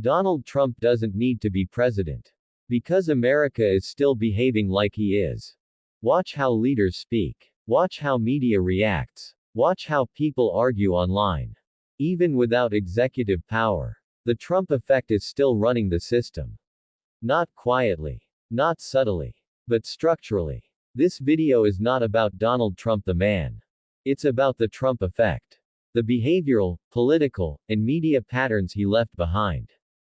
Donald Trump doesn't need to be president. Because America is still behaving like he is. Watch how leaders speak. Watch how media reacts. Watch how people argue online. Even without executive power, the Trump effect is still running the system. Not quietly. Not subtly. But structurally. This video is not about Donald Trump the man. It's about the Trump effect. The behavioral, political, and media patterns he left behind.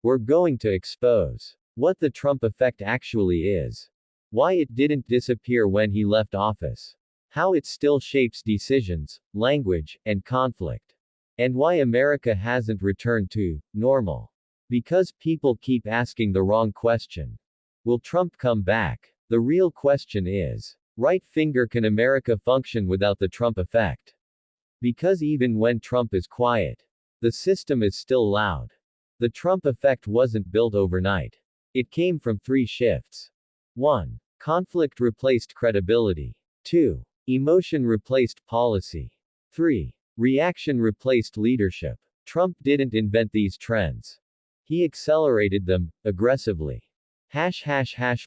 We're going to expose what the Trump effect actually is, why it didn't disappear when he left office, how it still shapes decisions, language, and conflict, and why America hasn't returned to normal. Because people keep asking the wrong question. Will Trump come back? The real question is, right finger, can America function without the Trump effect? Because even when Trump is quiet, the system is still loud. The Trump effect wasn't built overnight. It came from 3 shifts. 1. Conflict replaced credibility. 2. Emotion replaced policy. 3. Reaction replaced leadership. Trump didn't invent these trends. He accelerated them, aggressively.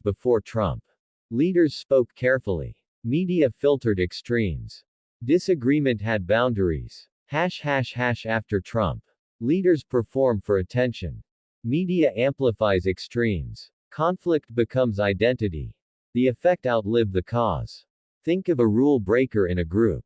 Before Trump. Leaders spoke carefully. Media filtered extremes. Disagreement had boundaries. After Trump. Leaders perform for attention. Media amplifies extremes. Conflict becomes identity. The effect outlived the cause. Think of a rule breaker in a group.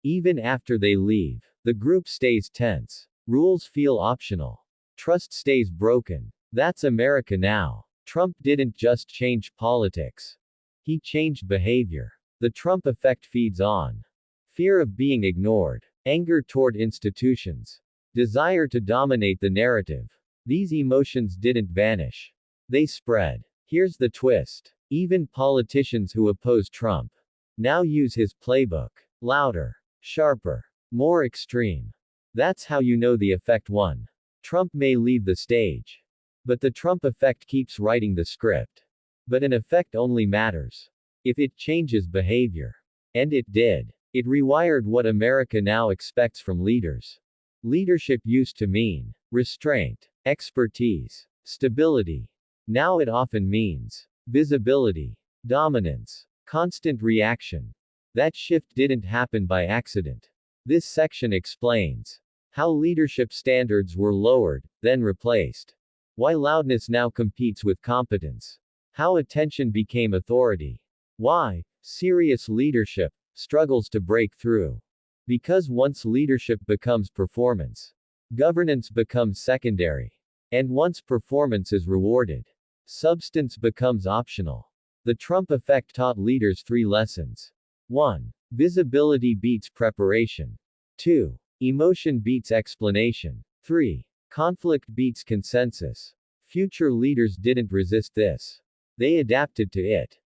Even after they leave, the group stays tense. Rules feel optional. Trust stays broken. That's America now. Trump didn't just change politics. He changed behavior. The Trump effect feeds on fear of being ignored, anger toward institutions, desire to dominate the narrative. These emotions didn't vanish. They spread. Here's the twist. Even politicians who oppose Trump now use his playbook. Louder, sharper, more extreme. That's how you know the effect won. Trump may leave the stage, but the Trump effect keeps writing the script. But an effect only matters if it changes behavior. And it did. It rewired what America now expects from leaders. Leadership used to mean restraint, expertise, stability. Now it often means visibility, dominance, constant reaction. That shift didn't happen by accident. This section explains how leadership standards were lowered, then replaced. Why loudness now competes with competence. How attention became authority. Why serious leadership struggles to break through. Because once leadership becomes performance, governance becomes secondary. And once performance is rewarded, substance becomes optional. The Trump effect taught leaders 3 lessons. 1. Visibility beats preparation. 2. Emotion beats explanation. 3. Conflict beats consensus. Future leaders didn't resist this. They adapted to it.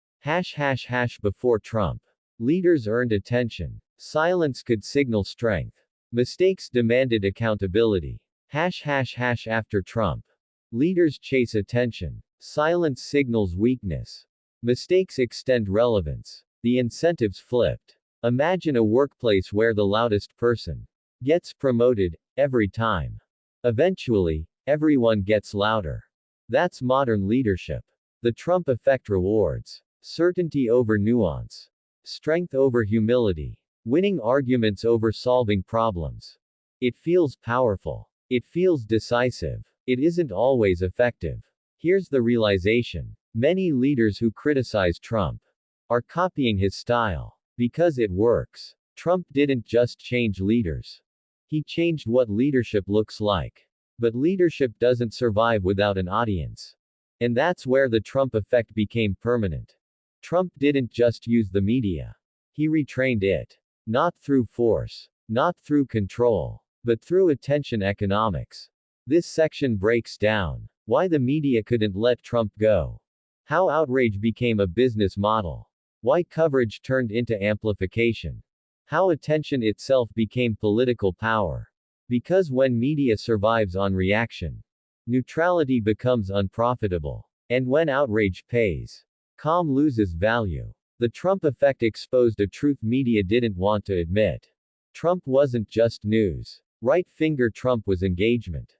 Before Trump. Leaders earned attention. Silence could signal strength. Mistakes demanded accountability. After Trump. Leaders chase attention. Silence signals weakness. Mistakes extend relevance. The incentives flipped. Imagine a workplace where the loudest person gets promoted every time. Eventually, everyone gets louder. That's modern leadership. The Trump effect rewards certainty over nuance, strength over humility, winning arguments over solving problems. It feels powerful. It feels decisive. It isn't always effective. Here's the realization. Many leaders who criticize Trump are copying his style. Because it works. Trump didn't just change leaders. He changed what leadership looks like. But leadership doesn't survive without an audience. And that's where the Trump effect became permanent. Trump didn't just use the media. He retrained it. Not through force. Not through control. But through attention economics. This section breaks down why the media couldn't let Trump go. How outrage became a business model. Why coverage turned into amplification. How attention itself became political power. Because when media survives on reaction, neutrality becomes unprofitable. And when outrage pays, calm loses value. The Trump effect exposed a truth media didn't want to admit. Trump wasn't just news. Right finger Trump was engagement.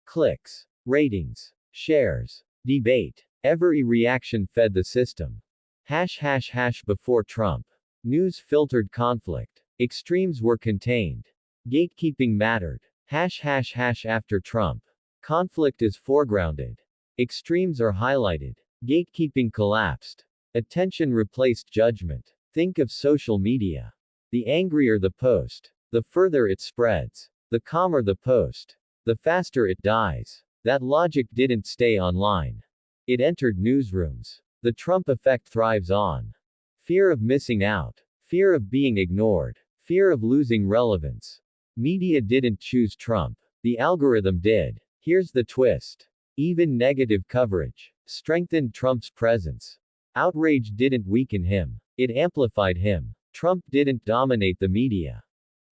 Clicks. Ratings, shares, debate. Every reaction fed the system. Before Trump. News filtered conflict. Extremes were contained. Gatekeeping mattered. After Trump. Conflict is foregrounded. Extremes are highlighted. Gatekeeping collapsed. Attention replaced judgment. Think of social media. The angrier the post, the further it spreads. The calmer the post, the faster it dies. That logic didn't stay online. It entered newsrooms. The Trump effect thrives on fear of missing out, fear of being ignored, fear of losing relevance. Media didn't choose Trump. The algorithm did. Here's the twist. Even negative coverage strengthened Trump's presence. Outrage didn't weaken him. It amplified him. Trump didn't dominate the media.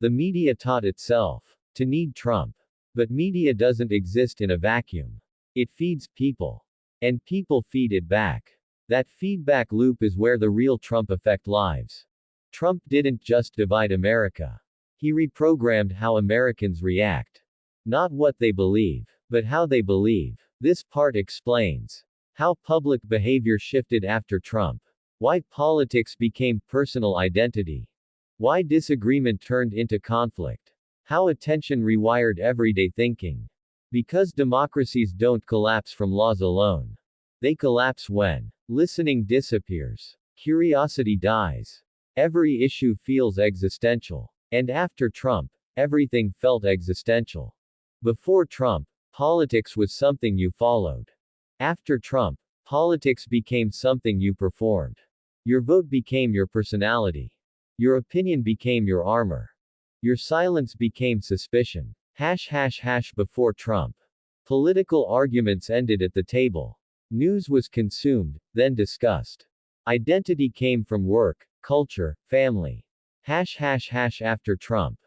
The media taught itself to need Trump. But media doesn't exist in a vacuum. It feeds people. And people feed it back. That feedback loop is where the real Trump effect lives. Trump didn't just divide America. He reprogrammed how Americans react. Not what they believe, but how they believe. This part explains how public behavior shifted after Trump. Why politics became personal identity. Why disagreement turned into conflict. How attention rewired everyday thinking. Because democracies don't collapse from laws alone. They collapse when listening disappears. Curiosity dies. Every issue feels existential. And after Trump, everything felt existential. Before Trump, politics was something you followed. After Trump, politics became something you performed. Your vote became your personality. Your opinion became your armor. Your silence became suspicion. Before Trump. Political arguments ended at the table. News was consumed, then discussed. Identity came from work, culture, family. After Trump.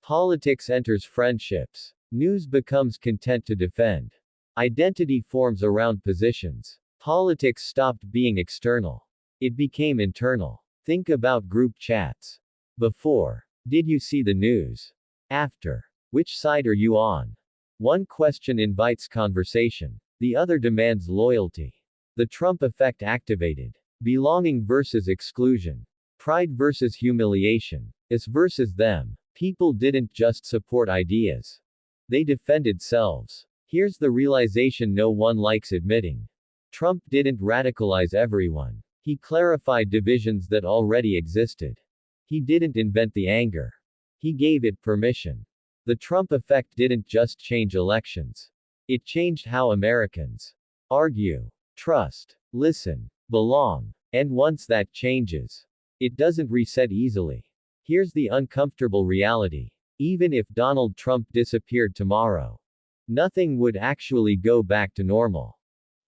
Politics enters friendships. News becomes content to defend. Identity forms around positions. Politics stopped being external. It became internal. Think about group chats. Before. Did you see the news? After. Which side are you on? One question invites conversation. The other demands loyalty. The Trump effect activated. Belonging versus exclusion. Pride versus humiliation. Us versus them. People didn't just support ideas. They defended selves. Here's the realization no one likes admitting. Trump didn't radicalize everyone. He clarified divisions that already existed. He didn't invent the anger. He gave it permission. The Trump effect didn't just change elections. It changed how Americans argue, trust, listen, belong. And once that changes, it doesn't reset easily. Here's the uncomfortable reality. Even if Donald Trump disappeared tomorrow, nothing would actually go back to normal.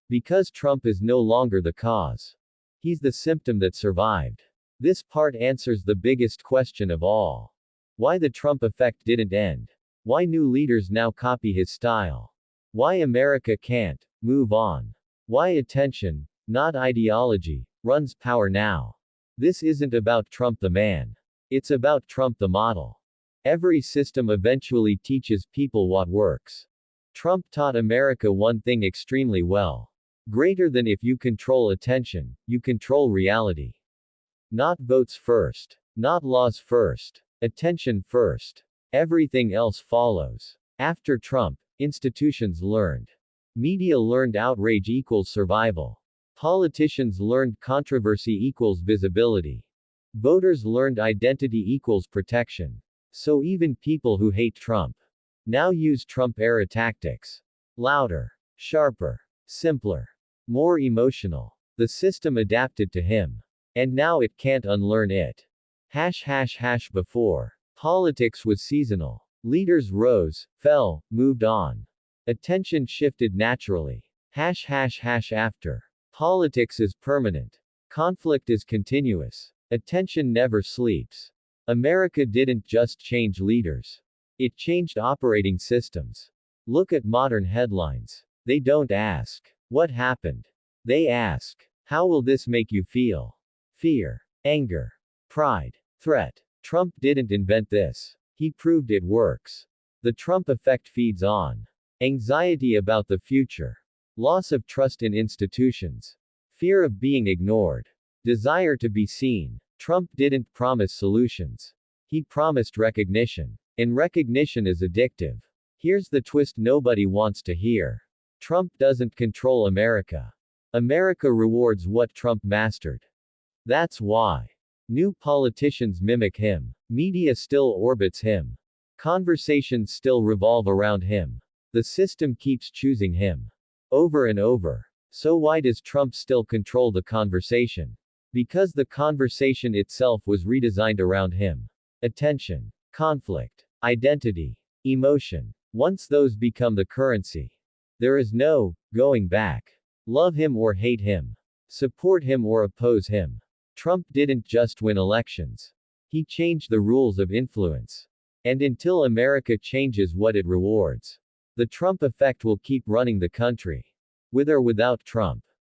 Because Trump is no longer the cause. He's the symptom that survived. This part answers the biggest question of all. Why the Trump effect didn't end. Why new leaders now copy his style. Why America can't move on. Why attention, not ideology, runs power now. This isn't about Trump the man. It's about Trump the model. Every system eventually teaches people what works. Trump taught America one thing extremely well. Greater than if you control attention, you control reality. Not votes first. Not laws first. Attention first. Everything else follows. After Trump, institutions learned. Media learned outrage equals survival. Politicians learned controversy equals visibility. Voters learned identity equals protection. So even people who hate Trump now use Trump-era tactics. Louder, sharper, simpler, more emotional. The system adapted to him. And now it can't unlearn it. Before. Politics was seasonal. Leaders rose, fell, moved on. Attention shifted naturally. After. Politics is permanent. Conflict is continuous. Attention never sleeps. America didn't just change leaders. It changed operating systems. Look at modern headlines. They don't ask, what happened? They ask, how will this make you feel? Fear, anger, pride, threat. Trump didn't invent this. He proved it works. The Trump effect feeds on Anxiety about the future. Loss of trust in institutions. Fear of being ignored. Desire to be seen. Trump didn't promise solutions. He promised recognition. And recognition is addictive. Here's the twist nobody wants to hear. Trump doesn't control America. America rewards what Trump mastered. That's why. New politicians mimic him. Media still orbits him. Conversations still revolve around him. The system keeps choosing him. Over and over. So why does Trump still control the conversation? Because the conversation itself was redesigned around him. Attention. Conflict. Identity. Emotion. Once those become the currency, there is no going back. Love him or hate him. Support him or oppose him. Trump didn't just win elections. He changed the rules of influence. And until America changes what it rewards, the Trump effect will keep running the country. With or without Trump.